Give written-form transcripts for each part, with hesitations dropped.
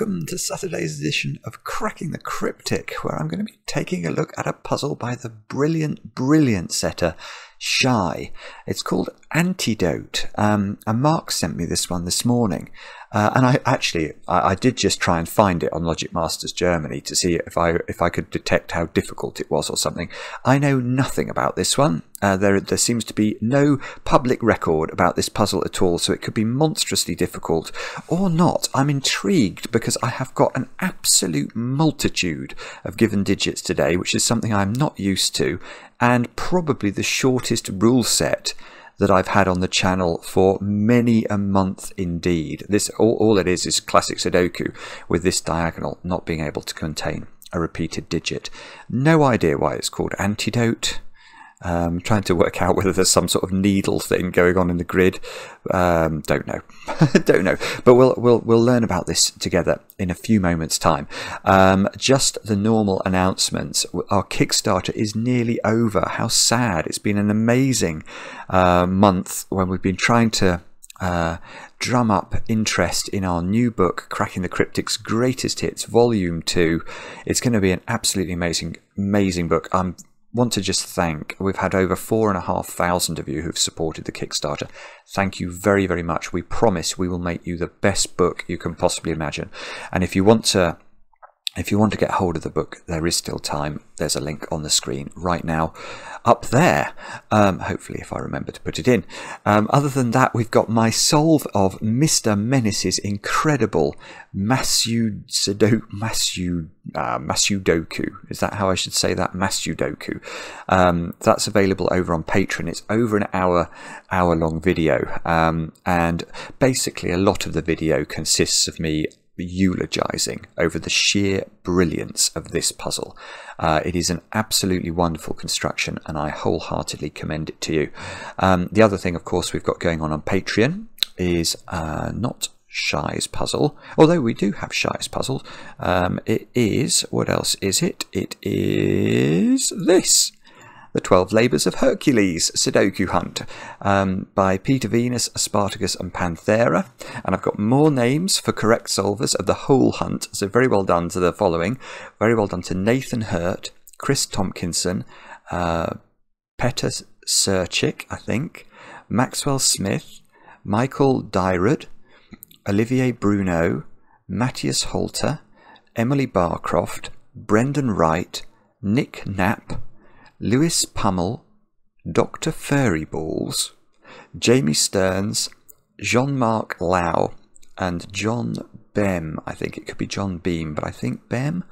welcome to Saturday's edition of Cracking the Cryptic, where I'm going to be taking a look at a puzzle by the brilliant setter Shye. It's called Antidote, and Mark sent me this one this morning, and I did just try and find it on Logic Masters Germany to see if I could detect how difficult it was or something. I know nothing about this one. There seems to be no public record about this puzzle at all, so it could be monstrously difficult or not. I'm intrigued because I have got an absolute multitude of given digits today, which is something I'm not used to, and probably the shortest rule set that I've had on the channel for many a month indeed. This all it is classic Sudoku with this diagonal not being able to contain a repeated digit. No idea why it's called Antidote. Trying to work out whether there's some sort of needle thing going on in the grid. Don't know. Don't know. But we'll learn about this together in a few moments' time. Just the normal announcements. Our Kickstarter is nearly over. How sad! It's been an amazing month when we've been trying to drum up interest in our new book, Cracking the Cryptic's Greatest Hits, Volume 2. It's going to be an absolutely amazing book. Want to just thank, we've had over 4,500 of you who've supported the Kickstarter. Thank you very, very much. We promise we will make you the best book you can possibly imagine. And if you want to get hold of the book, there is still time. There's a link on the screen right now up there. Hopefully, if I remember to put it in. Other than that, we've got my solve of Mr. Menace's incredible Masyudoku. Is that how I should say that? Masyudoku. That's available over on Patreon. It's over an hour-long video. And basically, a lot of the video consists of me eulogizing over the sheer brilliance of this puzzle. It is an absolutely wonderful construction, and I wholeheartedly commend it to you. The other thing, of course, we've got going on Patreon is not Shye's puzzle, although we do have Shye's puzzle. It is, what else is it? It is this. The 12 Labours of Hercules Sudoku Hunt by Peter Venus, Spartacus and Panthera. And I've got more names for correct solvers of the whole hunt. So very well done to the following. Very well done to Nathan Hurt, Chris Tompkinson, Petter Serchik, I think, Maxwell Smith, Michael Dyrud, Olivier Bruno, Matthias Holter, Emily Barcroft, Brendan Wright, Nick Knapp, Lewis Pummel, Dr. Furryballs, Jamie Stearns, Jean-Marc Lau, and John Bem. I think it could be John Beam, but I think Bem.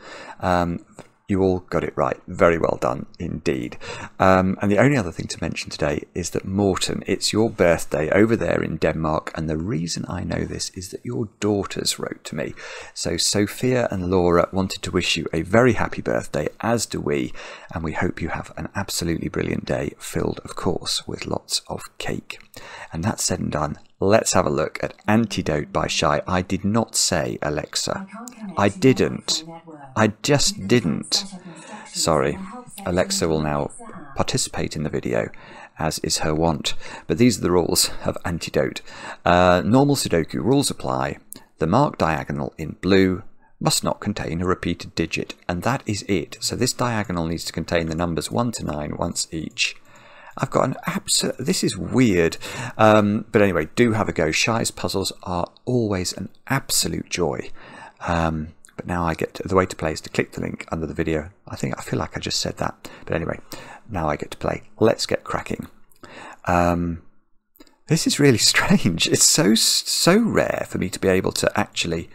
You all got it right. Very well done indeed. And the only other thing to mention today is that Morten, it's your birthday over there in Denmark, and the reason I know this is that your daughters wrote to me. So Sophia and Laura wanted to wish you a very happy birthday, as do we, and we hope you have an absolutely brilliant day, filled, of course, with lots of cake. And that said and done, let's have a look at Antidote by Shye. I did not say Alexa. I didn't. I just didn't. Sorry. Alexa will now participate in the video, as is her wont. But these are the rules of Antidote. Normal Sudoku rules apply. The marked diagonal in blue must not contain a repeated digit, and that is it. So this diagonal needs to contain the numbers 1 to 9 once each. I've got an absolute... This is weird. But anyway, do have a go. Shye's puzzles are always an absolute joy. But now I get to, the way to play is to click the link under the video. I feel like I just said that. But anyway, now I get to play. Let's get cracking. This is really strange. It's so rare for me to be able to actually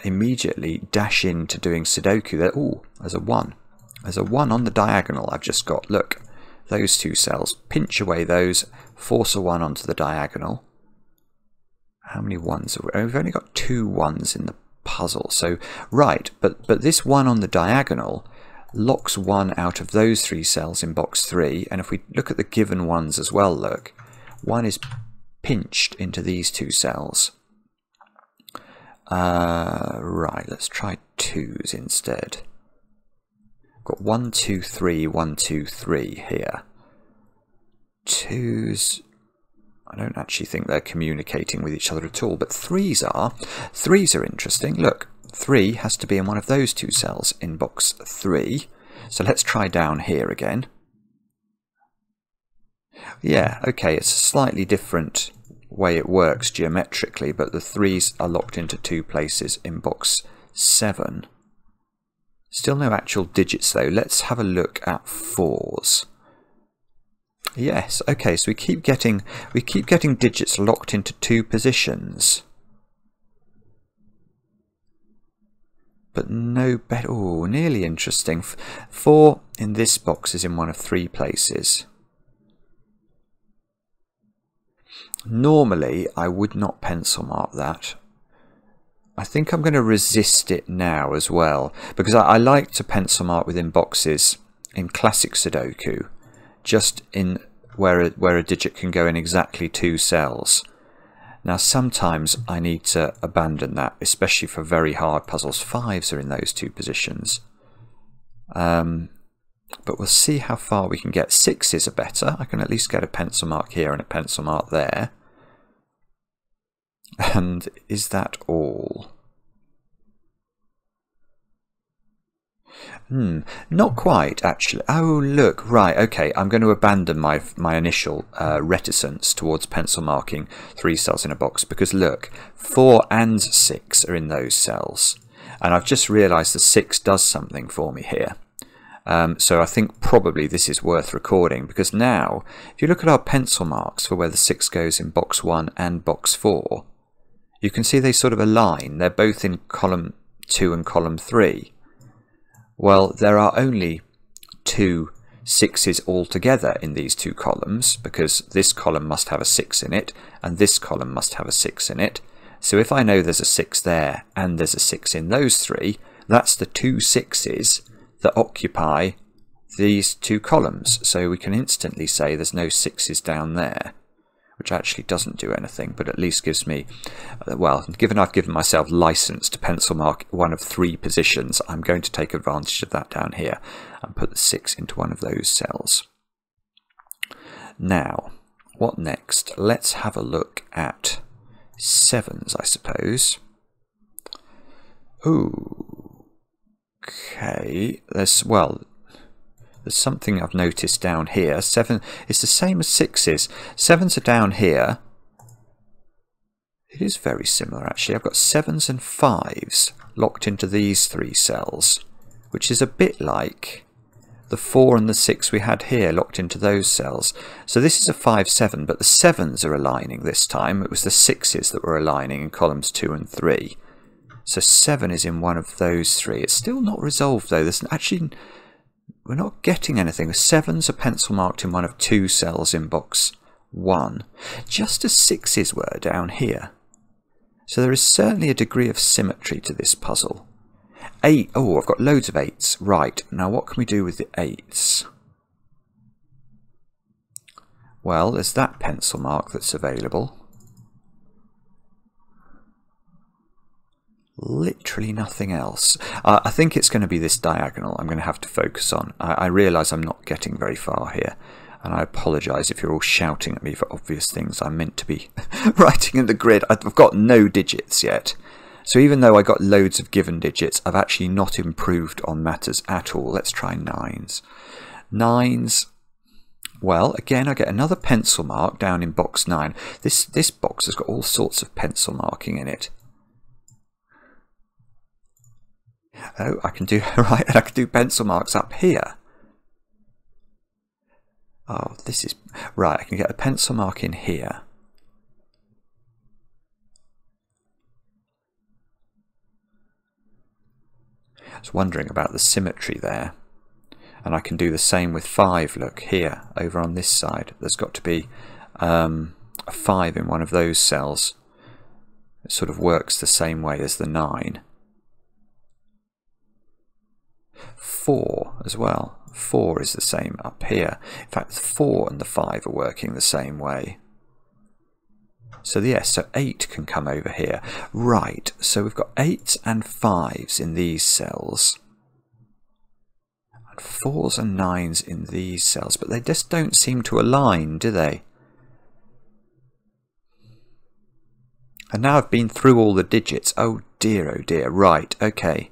immediately dash into doing Sudoku. Oh, there's a 1. There's a 1 on the diagonal I've just got. Look. Those two cells, pinch away those, force a 1 onto the diagonal. How many 1s have we? We've only got 2 1s in the puzzle. So, right, but this 1 on the diagonal locks 1 out of those 3 cells in box 3. And if we look at the given 1s as well, look, 1 is pinched into these 2 cells. Right, let's try 2s instead. Got 1 2 3 1 2 3 here. 2s I don't actually think they're communicating with each other at all, but 3s are. 3s are interesting. Look, 3 has to be in one of those 2 cells in box 3. So let's try down here again. Yeah, okay, it's a slightly different way it works geometrically, but the 3s are locked into 2 places in box 7. Still no actual digits though. Let's have a look at 4s. Yes, okay, so we keep getting digits locked into 2 positions. But no better. Oh, nearly interesting. 4 in this box is in one of 3 places. Normally, I would not pencil mark that. I think I'm going to resist it now as well, because I like to pencil mark within boxes in classic Sudoku, just in where a digit can go in exactly 2 cells. Now sometimes I need to abandon that, especially for very hard puzzles. 5s are in those 2 positions. But we'll see how far we can get. 6s are better. I can at least get a pencil mark here and a pencil mark there. And is that all? Not quite, actually. Oh, look, right, okay, I'm going to abandon my initial reticence towards pencil marking 3 cells in a box, because look, 4 and 6 are in those cells. And I've just realised the 6 does something for me here. So I think probably this is worth recording, because now, if you look at our pencil marks for where the 6 goes in box 1 and box 4, you can see they sort of align. They're both in column 2 and column 3. Well, there are only 2 6s altogether in these 2 columns, because this column must have a 6 in it, and this column must have a 6 in it. So if I know there's a 6 there, and there's a 6 in those 3, that's the 2 6s that occupy these 2 columns. So we can instantly say there's no 6s down there, which actually doesn't do anything, but at least gives me, well, given I've given myself license to pencil mark one of 3 positions, I'm going to take advantage of that down here and put the 6 into one of those cells. Now, what next? Let's have a look at 7s, I suppose. Ooh, okay, there's something I've noticed down here. 7 is the same as 6s. 7s are down here. It is very similar actually. I've got 7s and 5s locked into these 3 cells, which is a bit like the 4 and the 6 we had here locked into those cells. So this is a 5-7, but the 7s are aligning this time. It was the 6s that were aligning in columns 2 and 3. So 7 is in one of those 3. It's still not resolved though. There's actually, we're not getting anything. The 7s are pencil marked in one of 2 cells in box 1, just as 6s were down here. So there is certainly a degree of symmetry to this puzzle. 8, oh, I've got loads of 8s. Right, now what can we do with the 8s? Well, there's that pencil mark that's available. Literally nothing else. I think it's going to be this diagonal I'm going to have to focus on. I realise I'm not getting very far here, and I apologise if you're all shouting at me for obvious things I'm meant to be writing in the grid. I've got no digits yet. So even though I got loads of given digits, I've actually not improved on matters at all. Let's try 9s. 9s, well, again, I get another pencil mark down in box 9. This box has got all sorts of pencil marking in it. Oh, I can do, right, I can do pencil marks up here. Oh, this is, right, I can get a pencil mark in here. I was wondering about the symmetry there. And I can do the same with 5, look, here, over on this side. There's got to be a 5 in one of those cells. It sort of works the same way as the 9. 4 as well. 4 is the same up here. In fact, the 4 and the 5 are working the same way. So yes, so 8 can come over here. Right, so we've got 8s and 5s in these cells. And 4s and 9s in these cells. But they just don't seem to align, do they? And now I've been through all the digits. Oh dear, right, okay.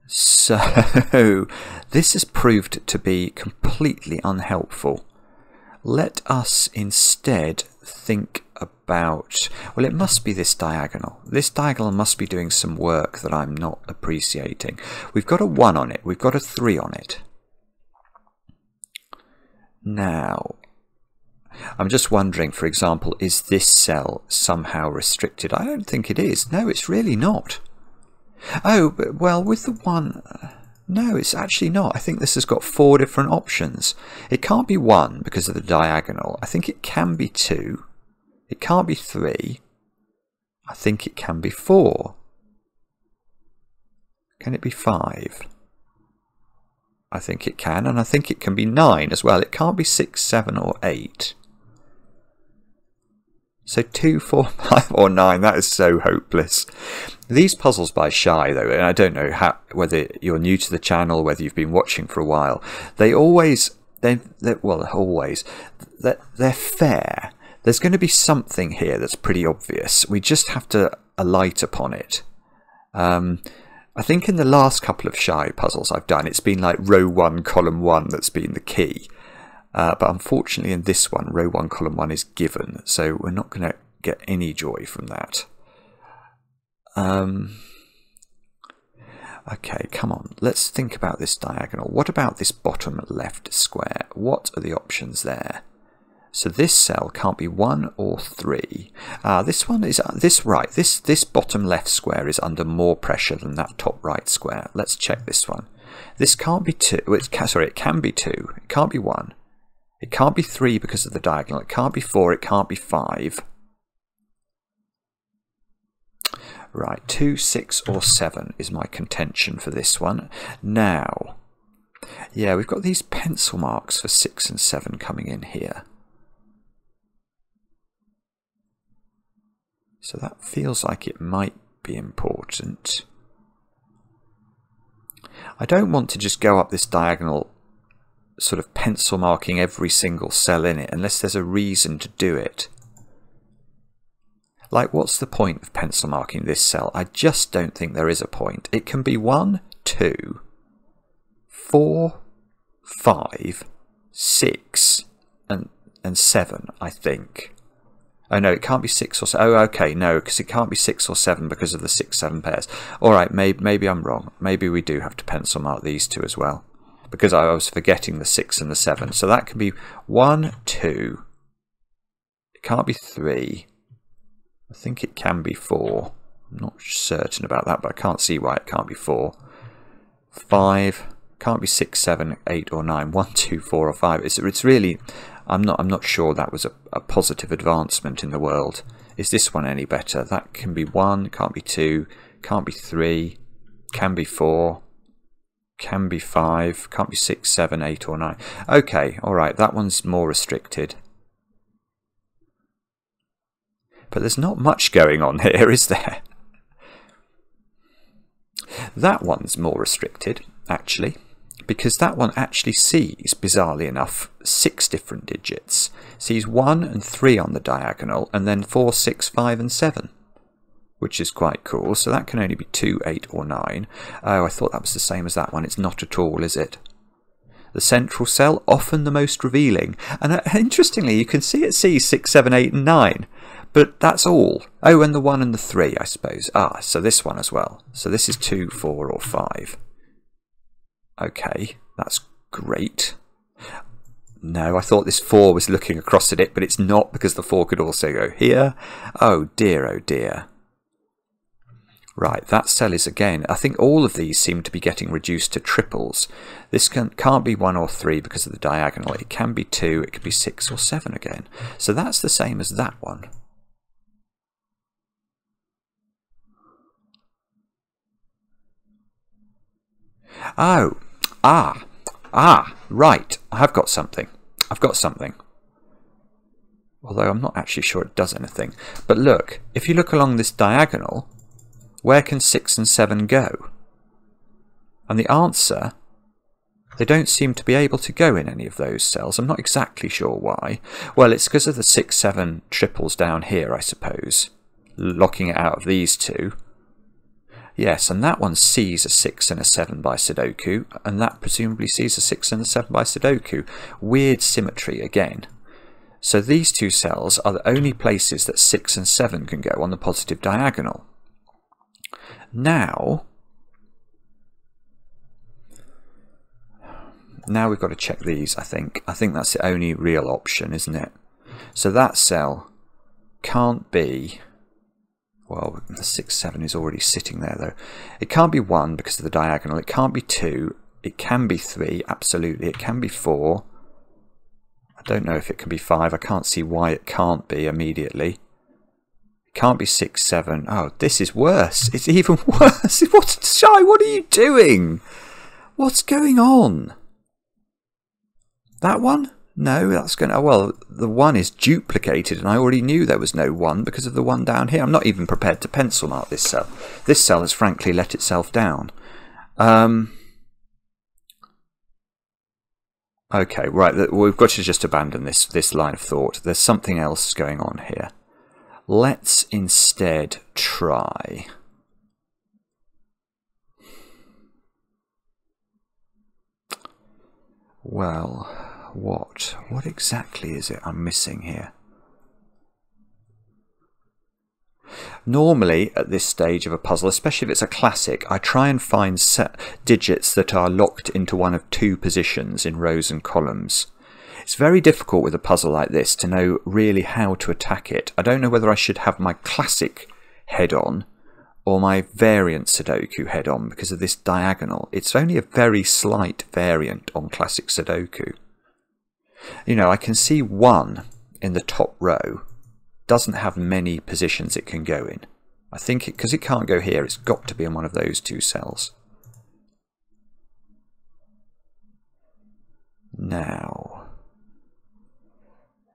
So, this has proved to be completely unhelpful. Let us instead think about, well, it must be this diagonal. This diagonal must be doing some work that I'm not appreciating. We've got a 1 on it, we've got a 3 on it. Now, I'm just wondering, for example, is this cell somehow restricted? I don't think it is. No, it's really not. Oh, well, with the 1... No, it's actually not. I think this has got 4 different options. It can't be 1 because of the diagonal. I think it can be 2. It can't be 3. I think it can be 4. Can it be 5? I think it can, and I think it can be 9 as well. It can't be 6, 7 or 8. So 2, 4, 5 or 9, that is so hopeless. These puzzles by Shye, though, and I don't know whether you're new to the channel, whether you've been watching for a while, they're fair. There's going to be something here that's pretty obvious. We just have to alight upon it. I think in the last couple of Shye puzzles I've done, it's been like row 1, column 1 that's been the key. But unfortunately in this one, row 1, column 1 is given, so we're not going to get any joy from that. Okay, come on, let's think about this diagonal. What about this bottom left square? What are the options there? So this cell can't be 1 or 3. This one is this bottom left square is under more pressure than that top right square. Let's check this one. This can't be 2. It can be 2. It can't be 1. It can't be 3 because of the diagonal. It can't be 4. It can't be 5. Right, 2, 6 or 7 is my contention for this one. Now, yeah, we've got these pencil marks for 6 and 7 coming in here. So that feels like it might be important. I don't want to just go up this diagonal sort of pencil marking every single cell in it unless there's a reason to do it. Like, what's the point of pencil marking this cell? I just don't think there is a point. It can be 1, 2, 4, 5, 6 and 7, I think. Oh no, it can't be 6 or 7. Oh, okay, no, because it can't be 6 or 7 because of the 6, 7 pairs. Alright, maybe I'm wrong. Maybe we do have to pencil mark these two as well, because I was forgetting the 6 and the 7. So that can be 1, 2. It can't be 3. I think it can be 4. I'm not certain about that, but I can't see why it can't be 4. 5. Can't be 6, 7, 8 or 9. 1, 2, 4 or 5. It's really... I'm not sure that was a positive advancement in the world. Is this one any better? That can be 1, can't be 2, can't be 3, can be 4, can be 5, can't be 6, 7, 8 or 9. Okay, alright, that one's more restricted. But there's not much going on here, is there? That one's more restricted, actually, because that one actually sees, bizarrely enough, 6 different digits. Sees 1 and 3 on the diagonal, and then 4, 6, 5 and 7, which is quite cool. So that can only be 2, 8 or 9. Oh, I thought that was the same as that one. It's not at all, is it? The central cell, often the most revealing. And interestingly, you can see it sees 6, 7, 8 and 9. But that's all. Oh, and the 1 and the 3, I suppose. Ah, so this one as well. So this is 2, 4 or 5. Okay, that's great. No, I thought this 4 was looking across at it, but it's not, because the 4 could also go here. Oh dear, oh dear. Right, that cell is again, I think all of these seem to be getting reduced to triples. This can't be 1 or 3 because of the diagonal. It can be 2, it could be 6 or 7 again. So that's the same as that one. Oh, right, I've got something. Although I'm not actually sure it does anything. But look, if you look along this diagonal, where can 6 and 7 go? And the answer, they don't seem to be able to go in any of those cells. I'm not exactly sure why. Well, it's because of the 6, 7 triples down here, I suppose. locking it out of these two. Yes, and that one sees a 6 and a 7 by Sudoku, and that presumably sees a 6 and a 7 by Sudoku. Weird symmetry again. So these two cells are the only places that 6 and 7 can go on the positive diagonal. Now we've got to check these, I think. I think that's the only real option, isn't it? So that cell can't be... Well, the 6, 7 is already sitting there, though. It can't be 1 because of the diagonal. It can't be 2. It can be 3, absolutely. It can be 4. I don't know if it can be 5. I can't see why it can't be immediately. It can't be 6, 7. Oh, this is worse. It's even worse. What's Shye? What are you doing? What's going on? That one? No, that's going to... Well, the 1 is duplicated, and I already knew there was no 1 because of the 1 down here. I'm not even prepared to pencil mark this cell. This cell has frankly let itself down. Okay, right, we've got to just abandon this line of thought. There's something else going on here. Let's instead try... Well... What exactly is it I'm missing here? Normally, at this stage of a puzzle, especially if it's a classic, I try and find digits that are locked into one of two positions in rows and columns. It's very difficult with a puzzle like this to know really how to attack it. I don't know whether I should have my classic head-on or my variant Sudoku head-on because of this diagonal. It's only a very slight variant on classic Sudoku. You know, I can see 1 in the top row doesn't have many positions it can go in. I think because it can't go here, it's got to be in one of those two cells. Now,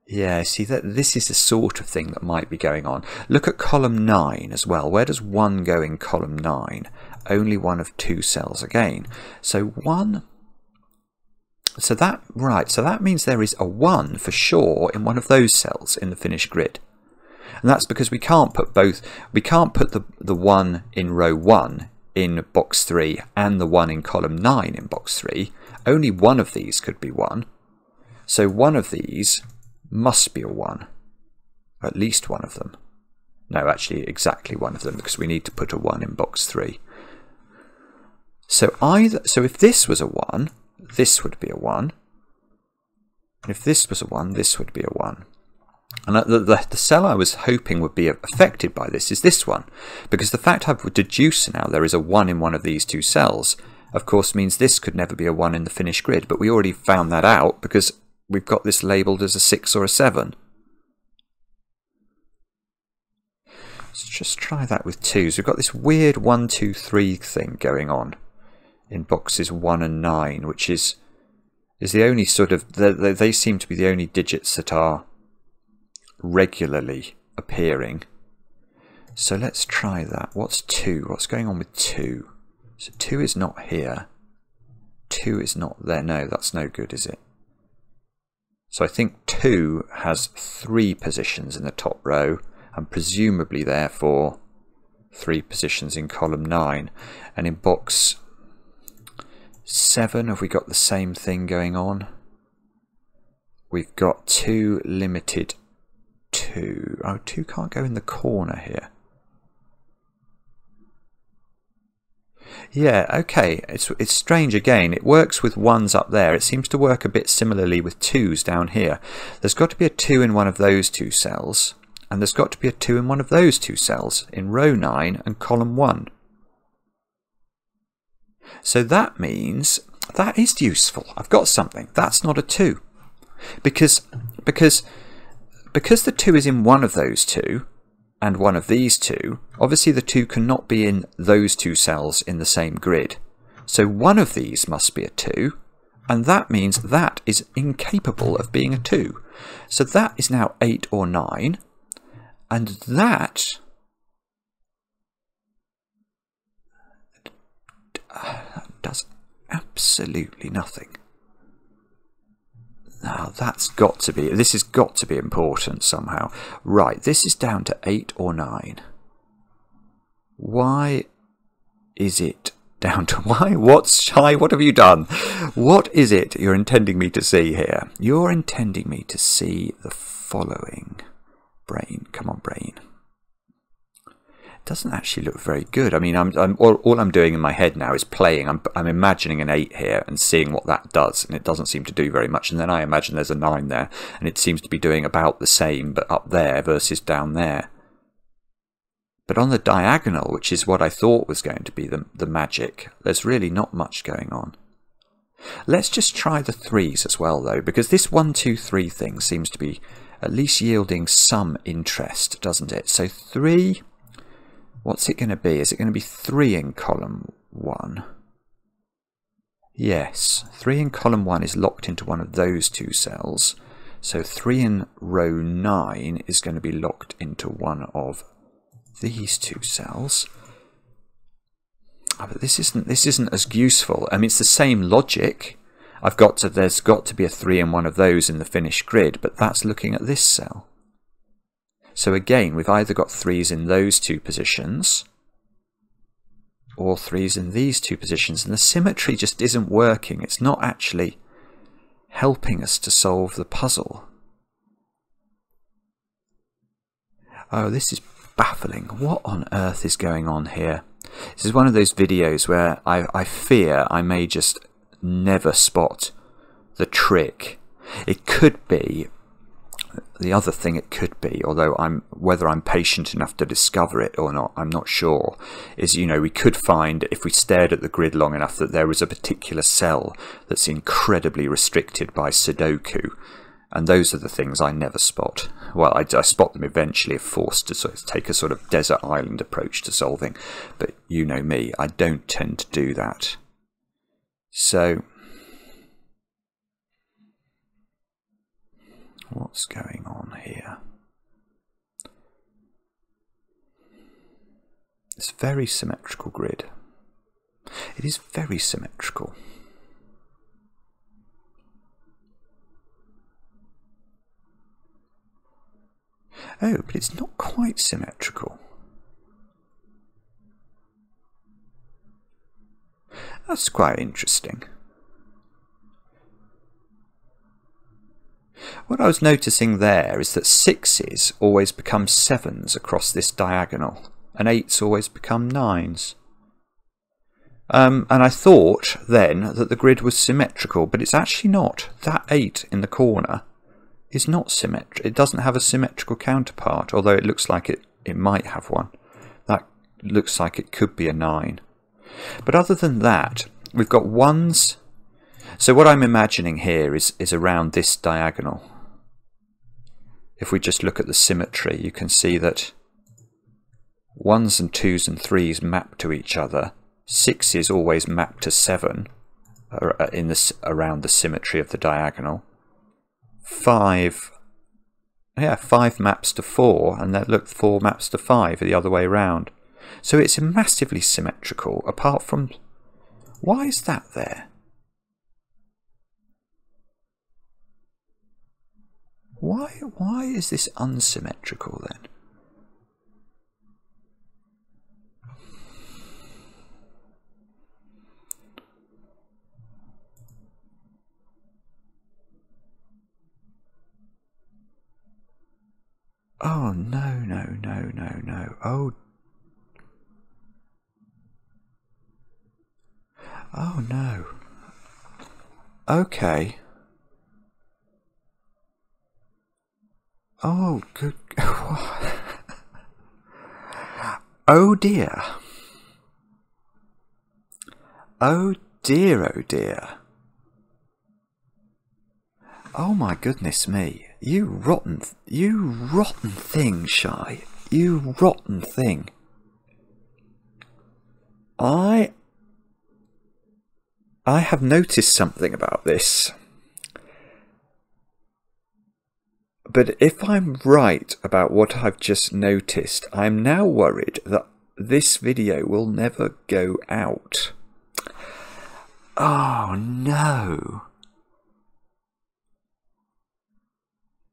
yeah, see that this is the sort of thing that might be going on. Look at column 9 as well. Where does 1 go in column 9? Only one of 2 cells again. So 1. So that means there is a 1 for sure in one of those cells in the finished grid. And that's because we can't put the 1 in row 1 in box 3 and the 1 in column 9 in box 3. Only one of these could be 1. So one of these must be a 1. At least one of them. No, actually exactly one of them, because we need to put a 1 in box 3. So if this was a 1, this would be a 1. And if this was a 1, this would be a 1. And the cell I was hoping would be affected by this is this one. Because the fact I've deduced now there is a 1 in one of these two cells, of course, means this could never be a 1 in the finished grid. But we already found that out because we've got this labelled as a 6 or a 7. Let's just try that with 2s. We've got this weird 1, 2, 3 thing going on in boxes 1 and 9, which is the only sort of... They seem to be the only digits that are regularly appearing. So let's try that. What's 2? What's going on with 2? So 2 is not here. 2 is not there. No, that's no good, is it? So I think 2 has 3 positions in the top row, and presumably, therefore, 3 positions in column 9. And in box 7, have we got the same thing going on? We've got 2 limited 2. Oh, 2 can't go in the corner here. Yeah, okay, it's strange again. It works with 1s up there. It seems to work a bit similarly with 2s down here. There's got to be a 2 in one of those two cells, and there's got to be a 2 in one of those two cells in row 9 and column 1. So that means that is useful. I've got something. That's not a 2. Because the 2 is in one of those two and one of these two, obviously the 2 cannot be in those two cells in the same grid. So one of these must be a 2, and that means that is incapable of being a 2. So that is now 8 or 9, and that does absolutely nothing. Now this has got to be important somehow. Right, this is down to 8 or 9. Why is it down to why? What's shye? What have you done? What is it you're intending me to see here? You're intending me to see the following. Brain, come on, brain. It doesn't actually look very good. I mean, all I'm doing in my head now is playing. I'm imagining an 8 here and seeing what that does, and it doesn't seem to do very much. And then I imagine there's a 9 there, and it seems to be doing about the same, but up there versus down there. But on the diagonal, which is what I thought was going to be the magic, there's really not much going on. Let's just try the 3s as well, though, because this 1, 2, 3 thing seems to be at least yielding some interest, doesn't it? So 3, what's it going to be? Is it going to be 3 in column 1? Yes, 3 in column 1 is locked into one of those 2 cells. So 3 in row 9 is going to be locked into one of these 2 cells. Oh, but this isn't as useful. I mean, it's the same logic. There's got to be a 3 in one of those in the finished grid, but that's looking at this cell. So again, we've either got 3s in those 2 positions or 3s in these 2 positions, and the symmetry just isn't working. It's not actually helping us to solve the puzzle. Oh, this is baffling. What on earth is going on here? This is one of those videos where I fear I may just never spot the trick. It could be, the other thing it could be, although whether I'm patient enough to discover it or not, I'm not sure, is, you know, we could find, if we stared at the grid long enough, that there was a particular cell that's incredibly restricted by Sudoku. And those are the things I never spot. Well, I spot them eventually if forced to sort of take a sort of desert island approach to solving. But you know me, I don't tend to do that. So, what's going on here? It's a very symmetrical grid. It is very symmetrical. Oh, but it's not quite symmetrical. That's quite interesting. What I was noticing there is that 6s always become 7s across this diagonal, and 8s always become 9s. And I thought then that the grid was symmetrical, but it's actually not. That 8 in the corner is not symmetrical. It doesn't have a symmetrical counterpart, although it looks like it might have one. That looks like it could be a 9. But other than that, we've got 1s. So what I'm imagining here is around this diagonal. If we just look at the symmetry, you can see that 1s and 2s and 3s map to each other. 6s always map to 7 around the symmetry of the diagonal. 5 maps to 4, and then look, 4 maps to 5 the other way around. So it's massively symmetrical, apart from... Why is that there? Why is this unsymmetrical then? Oh, no, no, no, no, no. Oh, no. Okay. Oh, good. Oh, dear. Oh, dear, oh, dear. Oh, my goodness me. You rotten thing, shye. You rotten thing. I have noticed something about this. But if I'm right about what I've just noticed, I'm now worried that this video will never go out. Oh, no.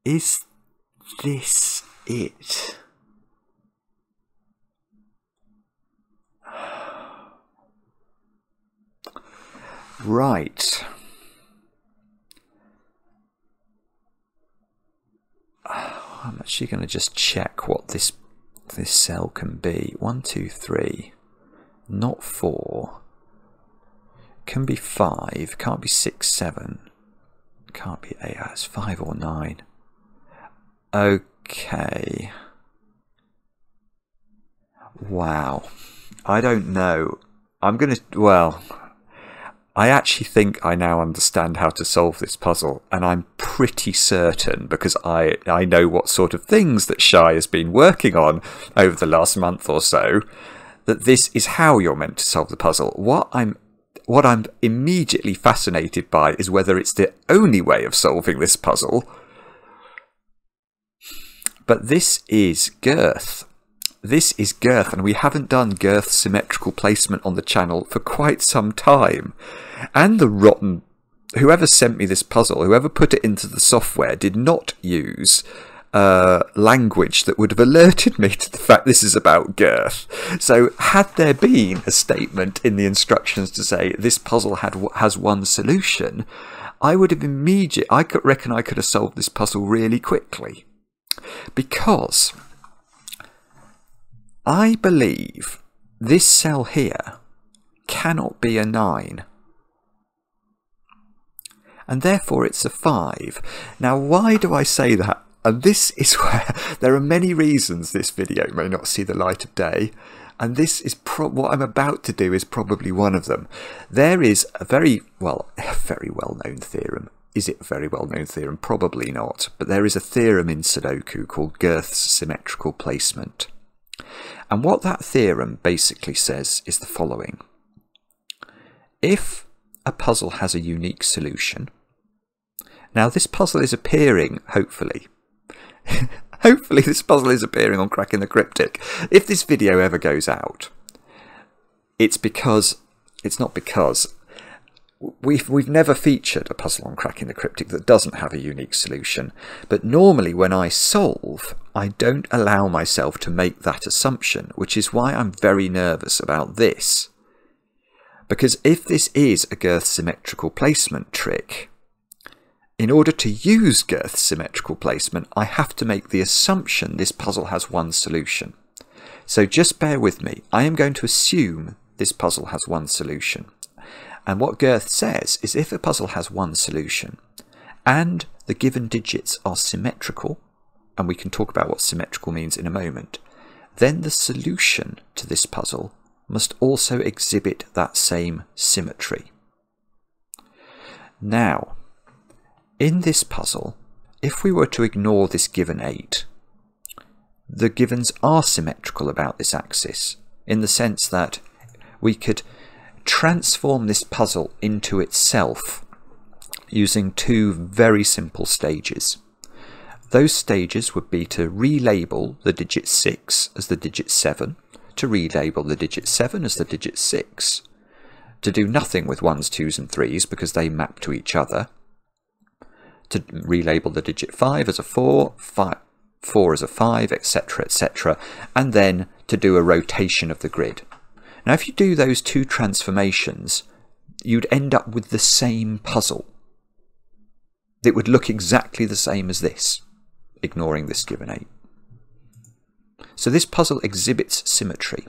Is this it? Right. I'm actually going to just check what this cell can be. 1, 2, 3. Not 4. Can be 5. Can't be 6, 7. Can't be 8. It's 5 or 9. Okay. Wow. I don't know. I'm going to... Well, I actually think I now understand how to solve this puzzle, and I'm pretty certain, because I know what sort of things that Shye has been working on over the last month or so, that this is how you're meant to solve the puzzle. What I'm immediately fascinated by is whether it's the only way of solving this puzzle. But this is girth. This is girth, and we haven't done girth symmetrical placement on the channel for quite some time. And the rotten... Whoever sent me this puzzle, whoever put it into the software, did not use language that would have alerted me to the fact this is about girth. So had there been a statement in the instructions to say this puzzle has one solution, I would have I reckon I could have solved this puzzle really quickly. Because I believe this cell here cannot be a 9. And therefore it's a 5. Now why do I say that? And this is where there are many reasons this video may not see the light of day. And this is what I'm about to do is probably one of them. There is a very well-known theorem. Is it a very well-known theorem? Probably not. But there is a theorem in Sudoku called Girth's symmetrical placement. And what that theorem basically says is the following. If a puzzle has a unique solution... Now this puzzle is appearing, hopefully... hopefully this puzzle is appearing on Cracking the Cryptic. If this video ever goes out, it's not because... We've never featured a puzzle on Cracking the Cryptic that doesn't have a unique solution, but normally when I solve, I don't allow myself to make that assumption, which is why I'm very nervous about this. Because if this is a girth symmetrical placement trick, in order to use girth symmetrical placement, I have to make the assumption this puzzle has one solution. So just bear with me. I am going to assume this puzzle has one solution. And what girth says is if a puzzle has one solution and the given digits are symmetrical, and we can talk about what symmetrical means in a moment, then the solution to this puzzle must also exhibit that same symmetry. Now, in this puzzle, if we were to ignore this given 8, the givens are symmetrical about this axis, in the sense that we could transform this puzzle into itself using 2 very simple stages. Those stages would be to relabel the digit 6 as the digit 7, to relabel the digit 7 as the digit 6, to do nothing with 1s, 2s and 3s because they map to each other, to relabel the digit 5 as a 4, 4 as a 5, etc, etc, and then to do a rotation of the grid. Now if you do those 2 transformations, you'd end up with the same puzzle. It would look exactly the same as this, ignoring this given 8. So this puzzle exhibits symmetry.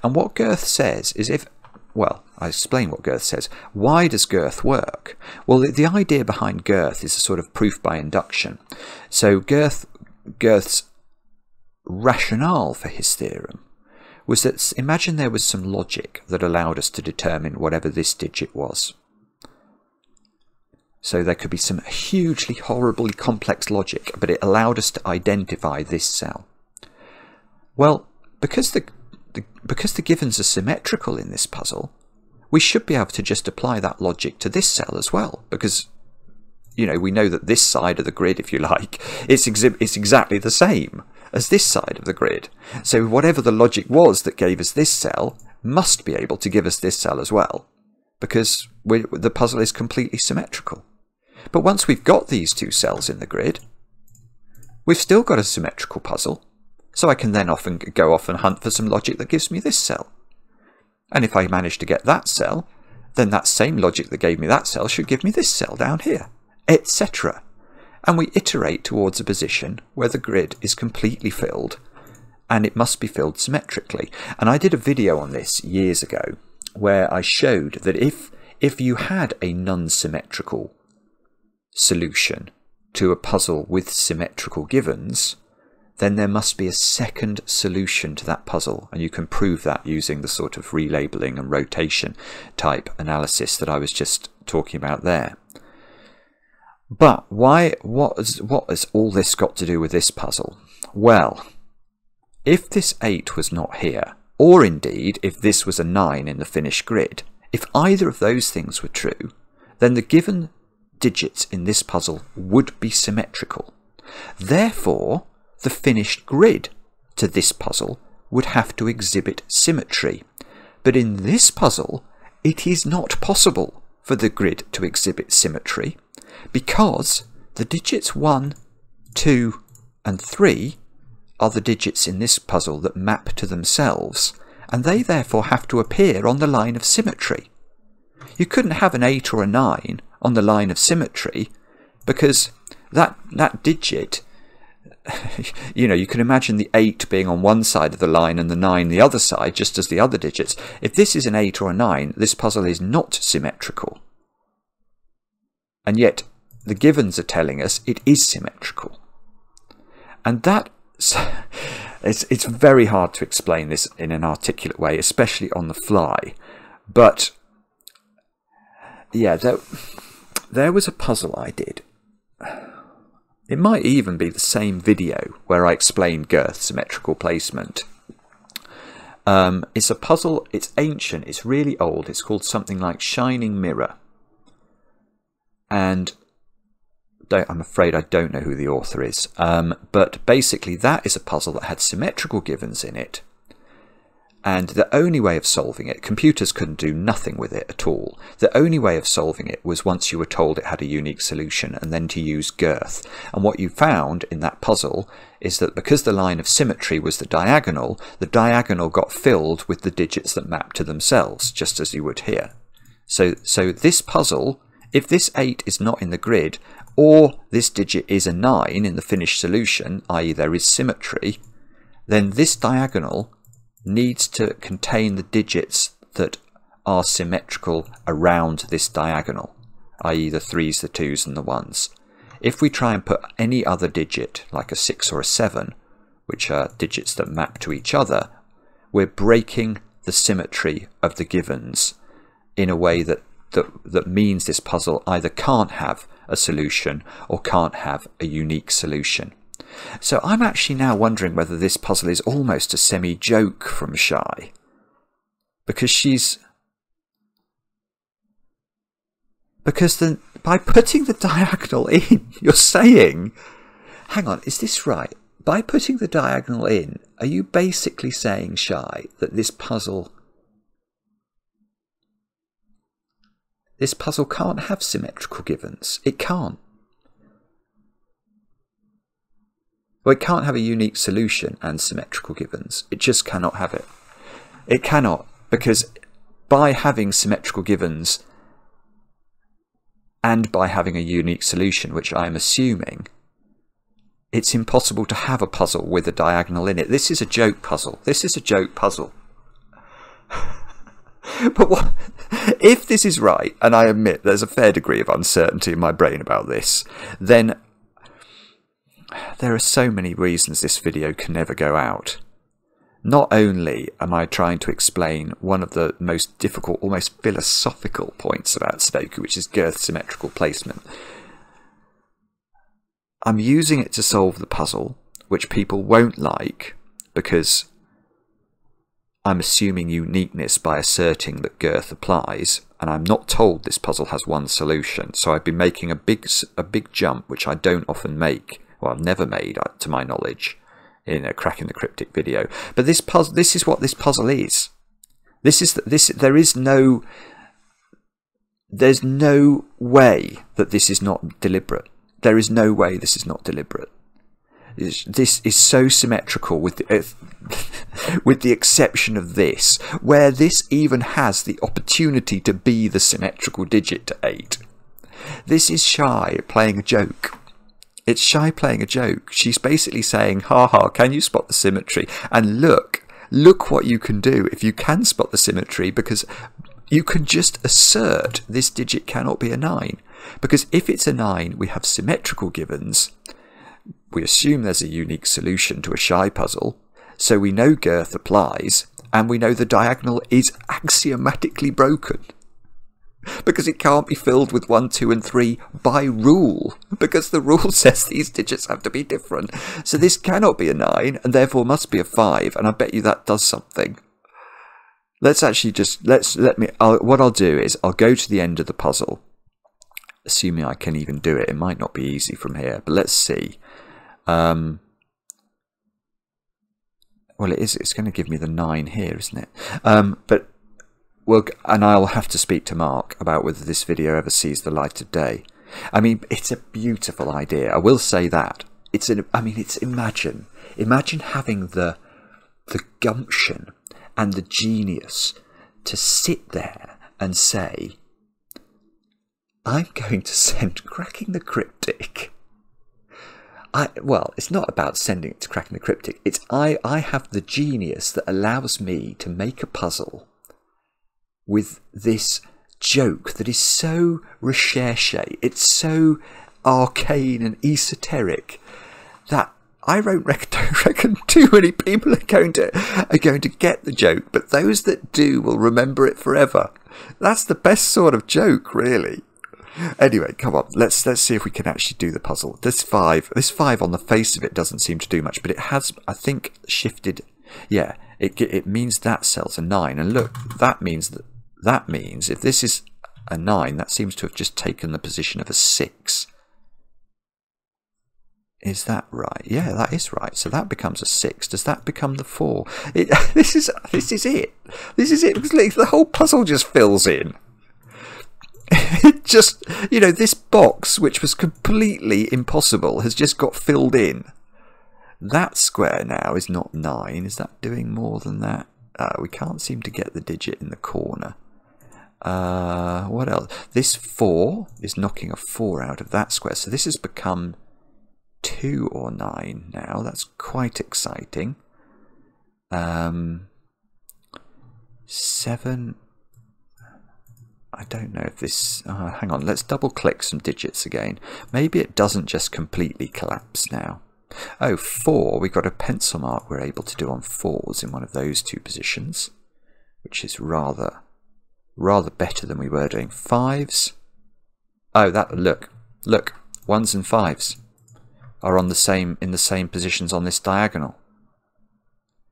And what girth says is if... Well, I explain what girth says. Why does girth work? Well, the idea behind girth is a sort of proof by induction. So Girth's rationale for his theorem was that imagine there was some logic that allowed us to determine whatever this digit was. So there could be some hugely, horribly complex logic, but it allowed us to identify this cell. Well, because the givens are symmetrical in this puzzle, we should be able to just apply that logic to this cell as well, because we know that this side of the grid, if you like, it's exactly the same as this side of the grid. So whatever the logic was that gave us this cell must be able to give us this cell as well, because the puzzle is completely symmetrical. But once we've got these 2 cells in the grid, we've still got a symmetrical puzzle, so I can then often go off and hunt for some logic that gives me this cell. And if I manage to get that cell, then that same logic that gave me that cell should give me this cell down here, etc. And we iterate towards a position where the grid is completely filled, and it must be filled symmetrically. And I did a video on this years ago where I showed that if you had a non-symmetrical solution to a puzzle with symmetrical givens, then there must be a second solution to that puzzle, and you can prove that using the sort of relabeling and rotation type analysis that I was just talking about there. But what has all this got to do with this puzzle? Well, if this 8 was not here, or indeed if this was a 9 in the finished grid, if either of those things were true, then the given digits in this puzzle would be symmetrical. Therefore, the finished grid to this puzzle would have to exhibit symmetry. But in this puzzle, it is not possible for the grid to exhibit symmetry, because the digits 1, 2 and 3 are the digits in this puzzle that map to themselves, and they therefore have to appear on the line of symmetry. You couldn't have an 8 or a 9 on the line of symmetry, because that digit, you know, you can imagine the 8 being on one side of the line and the 9 the other side, just as the other digits. If this is an 8 or a 9, this puzzle is not symmetrical. And yet the givens are telling us it is symmetrical. And that it's very hard to explain this in an articulate way, especially on the fly. But yeah, there was a puzzle I did. It might even be the same video where I explained girth symmetrical placement. It's a puzzle, it's ancient, it's really old, it's called something like Shining Mirror. And I'm afraid I don't know who the author is, but basically that is a puzzle that had symmetrical givens in it. And the only way of solving it, computers couldn't do nothing with it at all. The only way of solving it was once you were told it had a unique solution, and then to use girth. And what you found in that puzzle is that because the line of symmetry was the diagonal got filled with the digits that map to themselves, just as you would here. So this puzzle, if this 8 is not in the grid, or this digit is a 9 in the finished solution, i.e. there is symmetry, then this diagonal needs to contain the digits that are symmetrical around this diagonal, i.e. the 3s, the 2s and the 1s. If we try and put any other digit, like a 6 or a 7, which are digits that map to each other, we're breaking the symmetry of the givens in a way that means this puzzle either can't have a solution or can't have a unique solution. So I'm actually now wondering whether this puzzle is almost a semi-joke from Shye, because by putting the diagonal in, you're saying, hang on, is this right? By putting the diagonal in, are you basically saying, Shye, that this puzzle can't have symmetrical givens? It can't. Well, it can't have a unique solution and symmetrical givens. It just cannot have it. It cannot, because by having symmetrical givens and by having a unique solution, which I'm assuming, it's impossible to have a puzzle with a diagonal in it. This is a joke puzzle. This is a joke puzzle. But what if this is right, and I admit there's a fair degree of uncertainty in my brain about this, then there are so many reasons this video can never go out. Not only am I trying to explain one of the most difficult, almost philosophical points about Sudoku, which is girth symmetrical placement, I'm using it to solve the puzzle, which people won't like, because I'm assuming uniqueness by asserting that girth applies, and I'm not told this puzzle has one solution. So I've been making a big jump, which I don't often make. Well, I've never made, to my knowledge, in a Cracking the Cryptic video. But this is what this puzzle is. There's no way that this is not deliberate. There is no way this is not deliberate. This is so symmetrical with the, with the exception of this, where this even has the opportunity to be the symmetrical digit to 8. This is Shye playing a joke. It's Shye playing a joke. She's basically saying, ha ha, can you spot the symmetry? And look what you can do if you can spot the symmetry, because you can just assert this digit cannot be a 9. Because if it's a 9, we have symmetrical givens. We assume there's a unique solution to a Shye puzzle, so we know girth applies, and we know the diagonal is axiomatically broken. Because it can't be filled with 1, 2 and 3 by rule, because the rule says these digits have to be different. So this cannot be a 9, and therefore must be a 5, and I bet you that does something. Let's actually just, what I'll do is, I'll go to the end of the puzzle, assuming I can even do it. It might not be easy from here, but let's see. Well, it's going to give me the 9 here, isn't it? But and I'll have to speak to Mark about whether this video ever sees the light of day. I mean, it's a beautiful idea. I will say that. It's imagine having the gumption and the genius to sit there and say, I'm going to send Cracking the Cryptic. Well, it's not about sending it to Cracking the Cryptic. It's I have the genius that allows me to make a puzzle with this joke that is so recherche, it's so arcane and esoteric that I don't reckon too many people are going to get the joke, but those that do will remember it forever. That's the best sort of joke, really. Anyway, come on, let's see if we can actually do the puzzle. This 5 on the face of it doesn't seem to do much, but it has, I think, shifted. Yeah, it means that cell's a 9, and look, that means if this is a 9, that seems to have just taken the position of a 6. Is that right? Yeah, that is right. So that becomes a 6. Does that become the 4? This is it. This is it. The whole puzzle just fills in. It just, you know, this box, which was completely impossible, has just got filled in. That square now is not 9. Is that doing more than that? We can't seem to get the digit in the corner. What else? This 4 is knocking a 4 out of that square. So this has become 2 or 9 now. That's quite exciting. 7. I don't know if this... hang on, let's double click some digits again. Maybe it doesn't just completely collapse now. Oh, 4, we've got a pencil mark we're able to do on 4s in one of those two positions, which is rather better than we were doing. 5s. Oh, that look, 1s and 5s are in the same positions on this diagonal.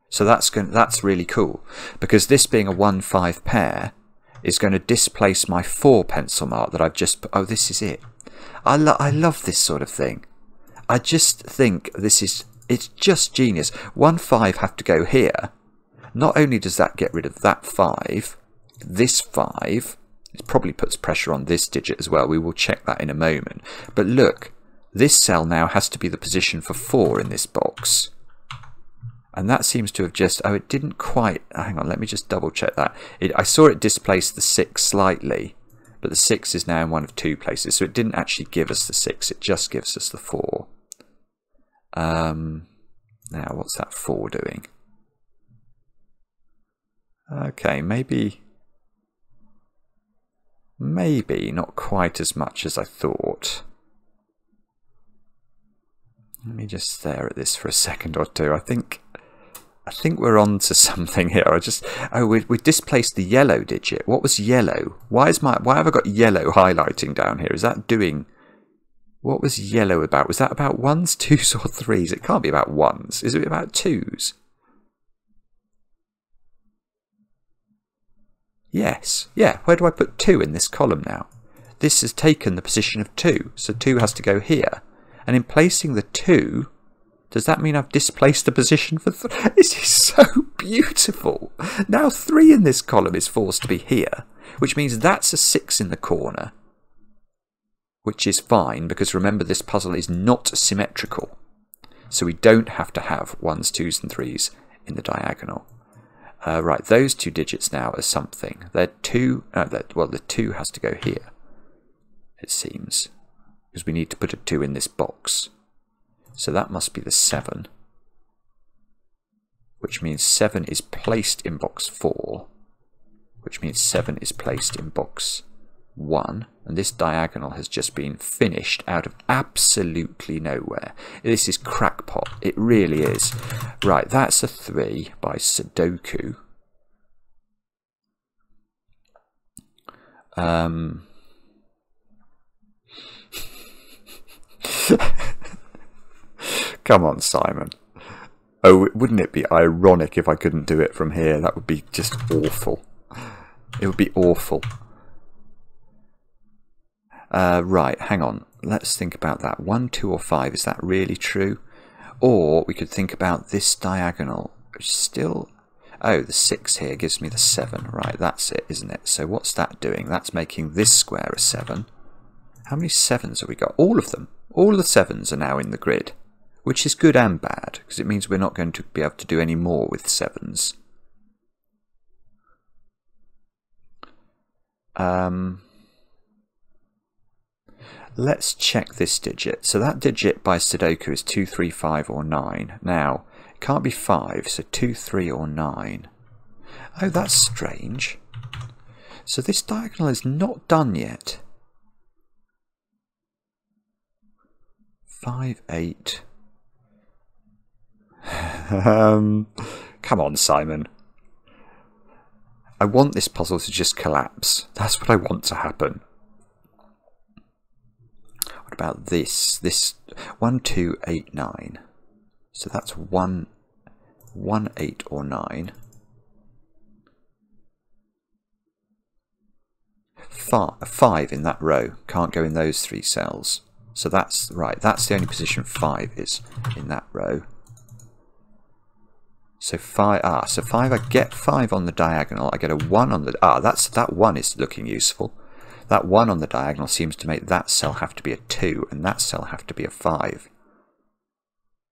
So that's really cool, because this being a 1-5 pair is going to displace my 4 pencil mark that I've just... Oh, this is it. I love this sort of thing. I just think it's just genius. 1-5 have to go here. Not only does that get rid of that 5, this 5, it probably puts pressure on this digit as well. We will check that in a moment. But look, this cell now has to be the position for 4 in this box. And that seems to have just... Oh, it didn't quite... Hang on, let me just double check that. I saw it displace the 6 slightly, but the 6 is now in one of 2 places, so it didn't actually give us the 6, it just gives us the 4. Now, what's that 4 doing? Okay, maybe not quite as much as I thought. Let me just stare at this for a second or two. I think we're on to something here. We displaced the yellow digit. What was yellow? Why have I got yellow highlighting down here? Is that doing... What was yellow about? Was that about 1s, 2s or 3s? It can't be about 1s. Is it about 2s? Yes. Yeah, where do I put 2 in this column now? This has taken the position of 2, so 2 has to go here. And in placing the 2... Does that mean I've displaced the position for 3? This is so beautiful. Now 3 in this column is forced to be here, which means that's a 6 in the corner, which is fine, because remember this puzzle is not symmetrical. So we don't have to have 1s, 2s and 3s in the diagonal. Right, those two digits now are something. They're 2, well, the 2 has to go here, it seems, because we need to put a 2 in this box. So that must be the 7, which means 7 is placed in box 4, which means 7 is placed in box 1, and this diagonal has just been finished out of absolutely nowhere. This is crackpot, it really is. Right, that's a 3 by Sudoku. Come on, Simon. Oh, wouldn't it be ironic if I couldn't do it from here? That would be just awful. It would be awful. Right, hang on. Let's think about that. 1, 2 or 5, is that really true? Or we could think about this diagonal, which is still... Oh, the 6 here gives me the 7. Right, that's it, isn't it? So what's that doing? That's making this square a 7. How many 7s have we got? All of them. All the 7s are now in the grid, which is good and bad, because it means we're not going to be able to do any more with 7s. Let's check this digit. So that digit by Sudoku is 2, 3, 5 or 9. Now, it can't be 5, so 2, 3 or 9. Oh, that's strange. So this diagonal is not done yet. 5, 8. Come on, Simon. I want this puzzle to just collapse. That's what I want to happen. What about this? This 1, 2, 8, 9. So that's 1, 8 or 9. 5 in that row. Can't go in those 3 cells. So that's right. That's the only position 5 is in that row. So 5. So 5. I get 5 on the diagonal. I get a 1 on the. That 1 is looking useful. That 1 on the diagonal seems to make that cell have to be a 2 and that cell have to be a 5,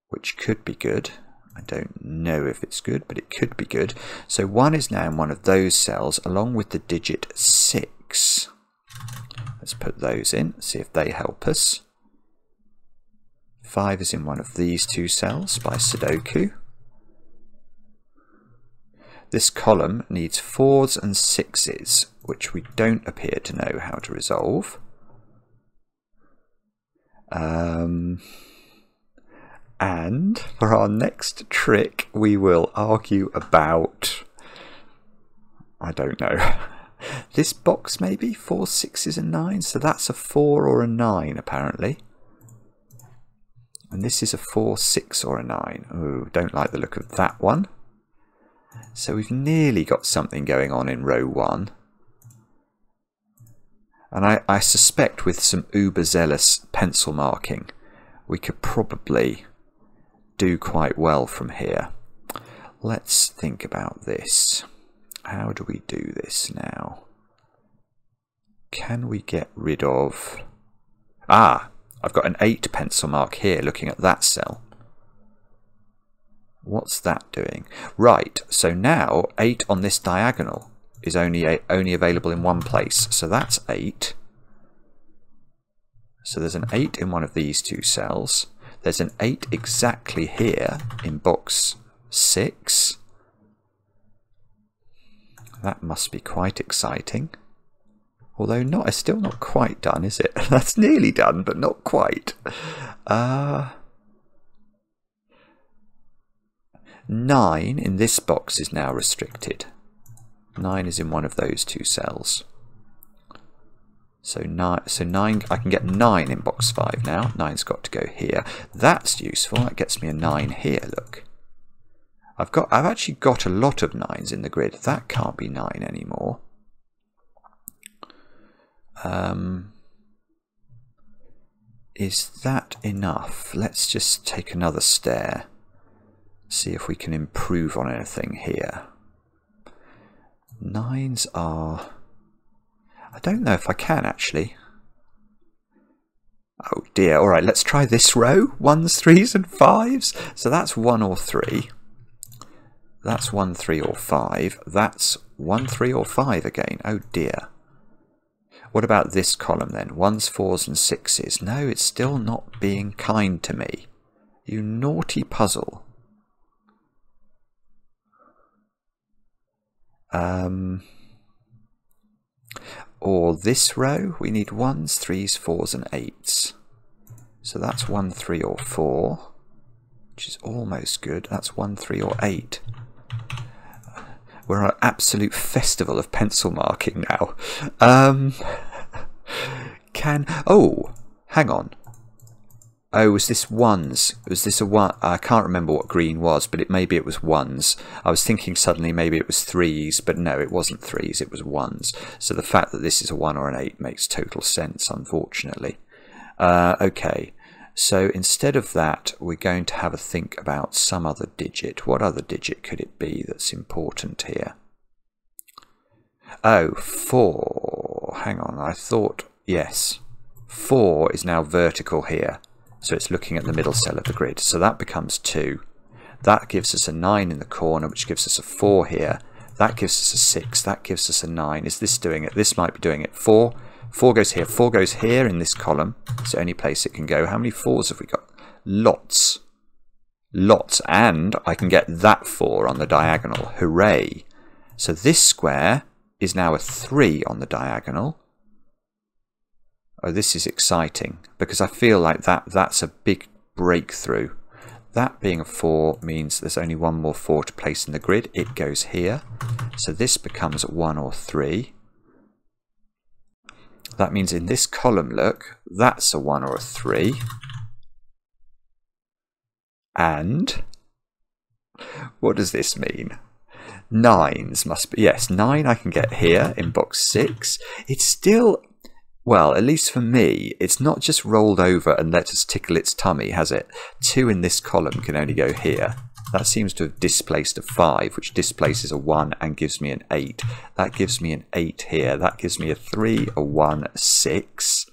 which could be good. I don't know if it's good, but it could be good. So 1 is now in one of those cells along with the digit 6. Let's put those in, see if they help us. 5 is in one of these 2 cells by Sudoku. This column needs 4s and 6s, which we don't appear to know how to resolve. And for our next trick, we will argue about, I don't know, this box maybe? 4, 6s and 9s, so that's a 4 or a 9 apparently. And this is a 4, 6 or a 9. Ooh, don't like the look of that one. So we've nearly got something going on in row 1. And I suspect with some uber zealous pencil marking, we could probably do quite well from here. Let's think about this. How do we do this now? Can we get rid of... I've got an 8 pencil mark here looking at that cell. What's that doing? Right, so now 8 on this diagonal is only available in one place. So that's 8. So there's an 8 in one of these 2 cells. There's an 8 exactly here in box 6. That must be quite exciting. Although it's still not quite done, is it? That's nearly done, but not quite. 9 in this box is now restricted. 9 is in one of those 2 cells. So 9, I can get 9 in box 5 now. 9's got to go here. That's useful. That gets me a 9 here, look. I've actually got a lot of 9s in the grid. That can't be 9 anymore. Is that enough? Let's just take another stare. See if we can improve on anything here. 9s are... I don't know if I can actually. Oh dear. All right, let's try this row. 1s, 3s and 5s. So that's 1 or 3. That's 1, 3 or 5. That's 1, 3 or 5 again. Oh dear. What about this column then? 1s, 4s and 6s. No, it's still not being kind to me. You naughty puzzle. Or this row, we need 1s, 3s, 4s and 8s. So that's 1, 3 or 4, which is almost good. That's 1, 3 or 8. We're at an absolute festival of pencil marking now. Oh, hang on. Oh, was this 1s? Was this a 1? I can't remember what green was, but maybe it was 1s. I was thinking suddenly maybe it was 3s, but no, it wasn't 3s, it was 1s. So the fact that this is a 1 or an 8 makes total sense, unfortunately. Okay, so instead of that, we're going to have a think about some other digit. What other digit could it be that's important here? Oh, 4. Hang on, I thought, yes. 4 is now vertical here. So it's looking at the middle cell of the grid. So that becomes 2. That gives us a 9 in the corner, which gives us a 4 here. That gives us a 6. That gives us a 9. Is this doing it? This might be doing it. 4. 4 goes here. 4 goes here in this column. It's the only place it can go. How many 4s have we got? Lots. Lots. And I can get that 4 on the diagonal. Hooray. So this square is now a 3 on the diagonal. Oh, this is exciting, because I feel like that's a big breakthrough. That being a 4 means there's only one more 4 to place in the grid. It goes here. So this becomes 1 or 3. That means in this column, look, that's a 1 or a 3. And what does this mean? 9s must be, yes, 9 I can get here in box 6. It's still... Well, at least for me, it's not just rolled over and let us tickle its tummy, has it? 2 in this column can only go here. That seems to have displaced a 5, which displaces a 1 and gives me an 8. That gives me an 8 here. That gives me a 3, a 1, a 6.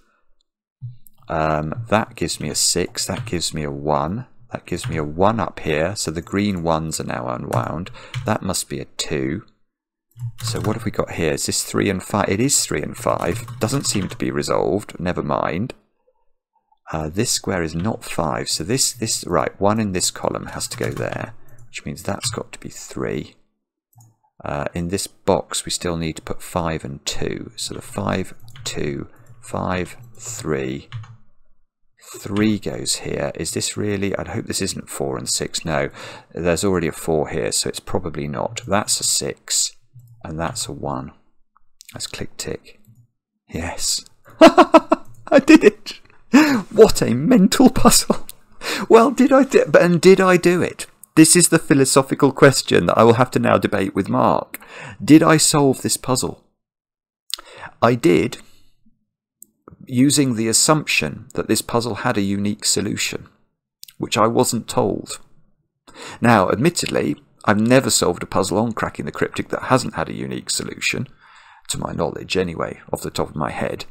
That gives me a 6. That gives me a 1. That gives me a 1 up here. So the green 1s are now unwound. That must be a 2. So what have we got here? Is this 3 and 5? It is 3 and 5. Doesn't seem to be resolved. Never mind. This square is not 5. So this right, 1 in this column has to go there, which means that's got to be 3. In this box, we still need to put 5 and 2. So the 5, 2, 5, 3. 3 goes here. Is this really? I'd hope this isn't 4 and 6. No, there's already a 4 here, so it's probably not. That's a 6. And that's a 1. Let's click tick. Yes. I did it. What a mental puzzle. Well, did I do it? This is the philosophical question that I will have to now debate with Mark. Did I solve this puzzle? I did, using the assumption that this puzzle had a unique solution, which I wasn't told. Now, admittedly, I've never solved a puzzle on Cracking the Cryptic that hasn't had a unique solution, to my knowledge anyway, off the top of my head.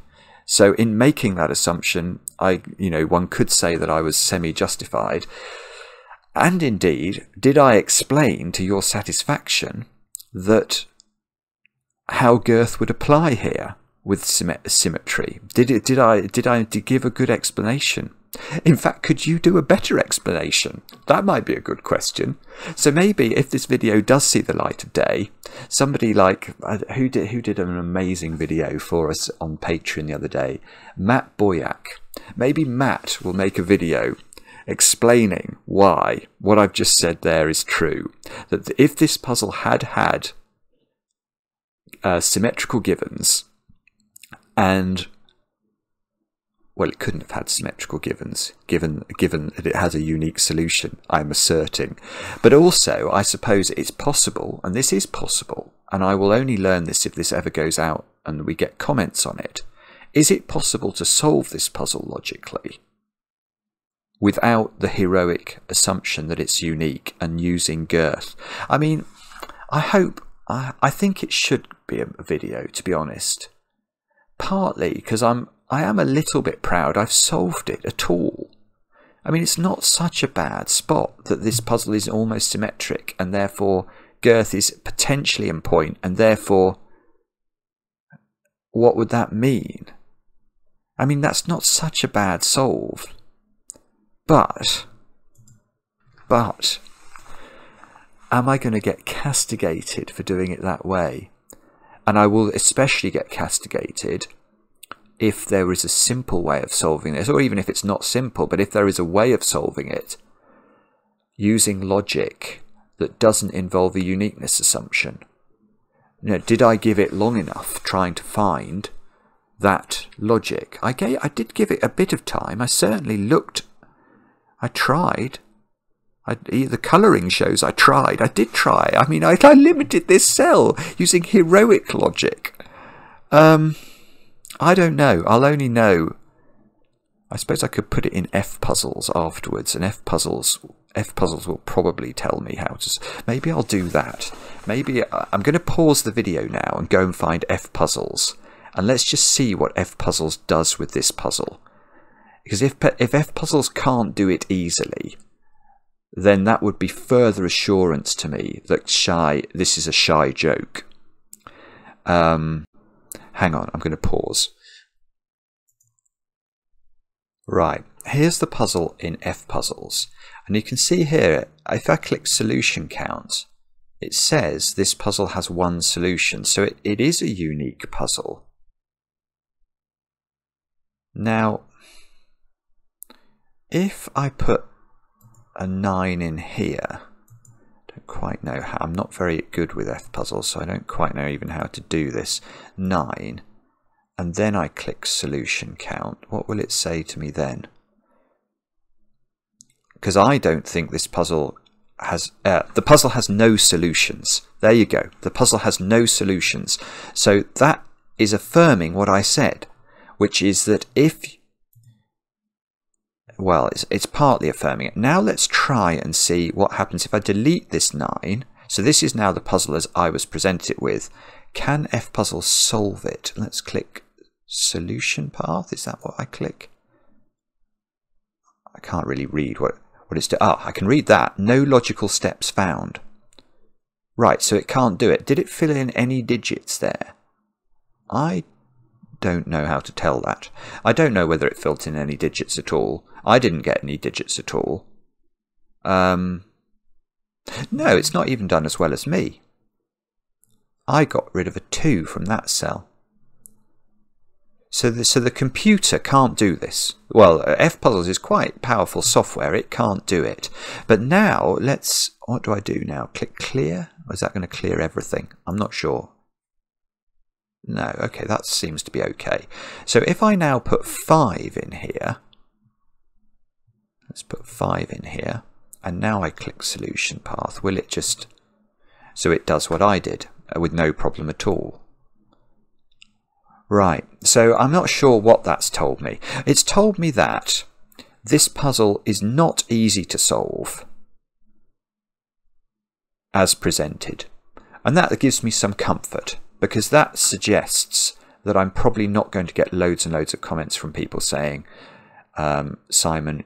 So in making that assumption, one could say that I was semi-justified. And indeed, did I explain to your satisfaction that how girth would apply here with symmetry? Did I give a good explanation? In fact, could you do a better explanation? That might be a good question. So maybe if this video does see the light of day, somebody like who did an amazing video for us on Patreon the other day, Matt Boyack. Maybe Matt will make a video explaining why what I've just said there is true. That if this puzzle had symmetrical givens and... Well, it couldn't have had symmetrical givens, given that it has a unique solution, I'm asserting. But also, I suppose it's possible, and this is possible, and I will only learn this if this ever goes out and we get comments on it. Is it possible to solve this puzzle logically without the heroic assumption that it's unique and using girth? I mean, I think it should be a video, to be honest. Partly because I'm I am a little bit proud I've solved it at all. I mean, it's not such a bad spot that this puzzle is almost symmetric, and therefore girth is potentially in point, and therefore what would that mean? I mean, that's not such a bad solve. But am I going to get castigated for doing it that way? And I will especially get castigated if there is a simple way of solving this, or even if it's not simple, but if there is a way of solving it using logic that doesn't involve a uniqueness assumption. You know, did I give it long enough trying to find that logic? I did give it a bit of time. I certainly looked. I tried. The colouring shows I tried. I did try. I mean, I limited this cell using heroic logic. I don't know. I'll only know. I suppose I could put it in F puzzles afterwards, and F puzzles will probably tell me how to. Maybe I'll do that. Maybe I'm going to pause the video now and go and find F puzzles, and let's just see what F puzzles does with this puzzle. Because if F puzzles can't do it easily, then that would be further assurance to me that this is a shye joke. Hang on, I'm going to pause. Right, here's the puzzle in F puzzles, and you can see here, if I click solution count, it says this puzzle has one solution, so it is a unique puzzle. Now, if I put a 9 in here, I don't quite know how, I'm not very good with F puzzles, so I don't quite know even how to do this. 9, and then I click solution count, what will it say to me then? Because I don't think this puzzle has, the puzzle has no solutions. There you go, the puzzle has no solutions. So that is affirming what I said, which is that well, it's partly affirming it. Now let's try and see what happens if I delete this 9. So this is now the puzzle as I was presented it with. Can F puzzle solve it? Let's click solution path. Is that what I click? I can't really read what it's doing. Ah, I can read that. No logical steps found. Right, so it can't do it. Did it fill in any digits there? I don't know how to tell that. I don't know whether it filled in any digits at all. I didn't get any digits at all. No, it's not even done as well as me. I got rid of a 2 from that cell. So the computer can't do this. Well, F puzzles is quite powerful software. It can't do it. But now what do I do now? Click clear? Or is that going to clear everything? I'm not sure. No, okay, that seems to be okay. So if I now put 5 in here, let's put 5 in here, and now I click solution path, will it just, so it does what I did with no problem at all. Right, so I'm not sure what that's told me. It's told me that this puzzle is not easy to solve as presented, and that gives me some comfort, because that suggests that I'm probably not going to get loads and loads of comments from people saying, Simon,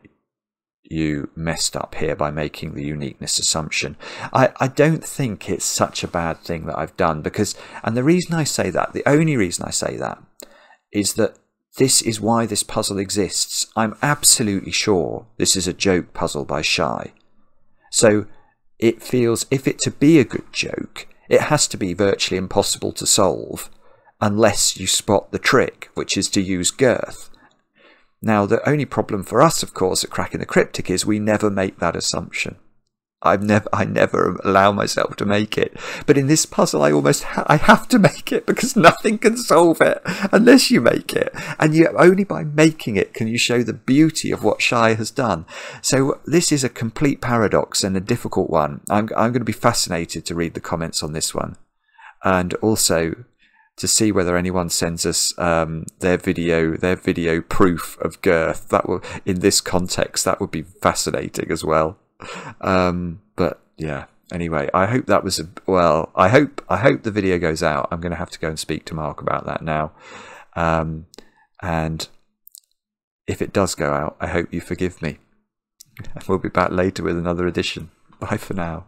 you messed up here by making the uniqueness assumption. I don't think it's such a bad thing that I've done, because, and the reason I say that, the only reason I say that, is that this is why this puzzle exists. I'm absolutely sure this is a joke puzzle by shye. So it feels, if it to be a good joke, it has to be virtually impossible to solve unless you spot the trick, which is to use girth. Now, the only problem for us, of course, at Cracking the Cryptic is we never make that assumption. I never allow myself to make it. But in this puzzle, I have to make it, because nothing can solve it unless you make it. And only by making it can you show the beauty of what shye has done. So this is a complete paradox and a difficult one. I'm going to be fascinated to read the comments on this one, and also to see whether anyone sends us their video proof of girth. That will, in this context, that would be fascinating as well. But yeah, anyway, I hope that was I hope the video goes out. I'm going to have to go and speak to Mark about that now. And if it does go out, I hope you forgive me. We'll be back later with another edition. Bye for now.